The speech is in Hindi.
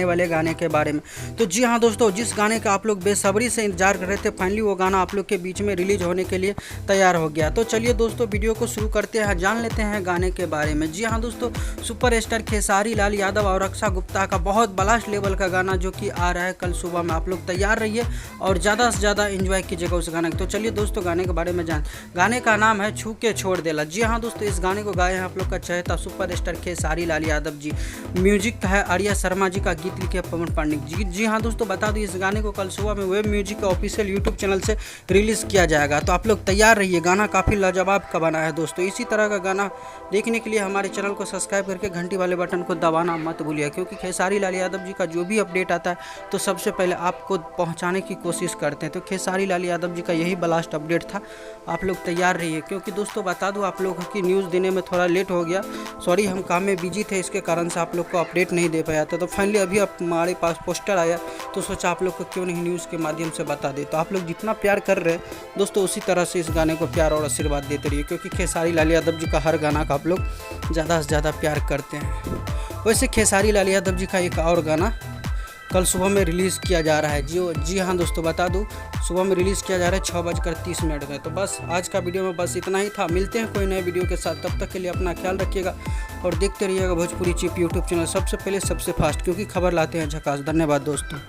वाले गाने के बारे में। तो जी हाँ दोस्तों, जिस गाने का आप लोग बेसब्री से इंतजार कर रहे थे, फाइनली वो गाना आप लोग के बीच में रिलीज होने के लिए तैयार हो गया। तो चलिए दोस्तों, वीडियो को शुरू करते हैं, जान लेते हैं गाने के बारे में। जी हाँ दोस्तों, सुपरस्टार खेसारी लाल यादव और रक्षा गुप्ता का बहुत ब्लास्ट लेवल का गाना जो कि आ रहा है कल सुबह में। आप लोग तैयार रहिए और ज़्यादा से ज़्यादा एंजॉय कीजिएगा उस गाने को। तो चलिए दोस्तों, गाने के बारे में गाने का नाम है छू के छोड़ देला। जी हाँ दोस्तों, इस गाने को गाए हैं आप लोग का चहेता सुपरस्टार खेसारी लाल यादव जी। म्यूजिक है आर्या शर्मा जी का, गीत लिखे पवन पांडे जी। जी हाँ दोस्तों, बता दूं इस गाने को कल सुबह में वेब म्यूजिक का ऑफिशियल यूट्यूब चैनल से रिलीज़ किया जाएगा। तो आप लोग तैयार रहिए, गाना काफ़ी लाजवाब का बना है दोस्तों। इसी तरह का गाना देखने के लिए हमारे चैनल को सब्सक्राइब करके घंटी वाले बटन को दबाना मत भूलिए, क्योंकि खेसारी लाल यादव जी का जो भी अपडेट आता है तो सबसे पहले आपको पहुंचाने की कोशिश करते हैं। तो खेसारी लाल यादव जी का यही ब्लास्ट अपडेट था, आप लोग तैयार रहिए। क्योंकि दोस्तों बता दूं, आप लोगों की न्यूज़ देने में थोड़ा लेट हो गया, सॉरी, हम काम में बिजी थे, इसके कारण से आप लोग को अपडेट नहीं दे पाया था। तो फाइनली अभी हमारे पास पोस्टर आया तो सोचा आप लोग को क्यों नहीं न्यूज़ के माध्यम से बता दे। तो आप लोग जितना प्यार कर रहे हैं दोस्तों, उसी तरह से इस गाने को प्यार और आशीर्वाद देते रहिए, क्योंकि खेसारी लाल यादव जी का हर गाना का आप लोग ज़्यादा से ज़्यादा प्यार करते हैं। वैसे खेसारी लाल यादव जी का एक और गाना कल सुबह में रिलीज़ किया जा रहा है। जी हाँ दोस्तों, बता दूं सुबह में रिलीज़ किया जा रहा है 6:30 में। तो बस आज का वीडियो में बस इतना ही था। मिलते हैं कोई नए वीडियो के साथ, तब तक के लिए अपना ख्याल रखिएगा और देखते रहिएगा भोजपुरी चिप यूट्यूब चैनल, सबसे पहले सबसे फास्ट, क्योंकि खबर लाते हैं झकास। धन्यवाद दोस्तों।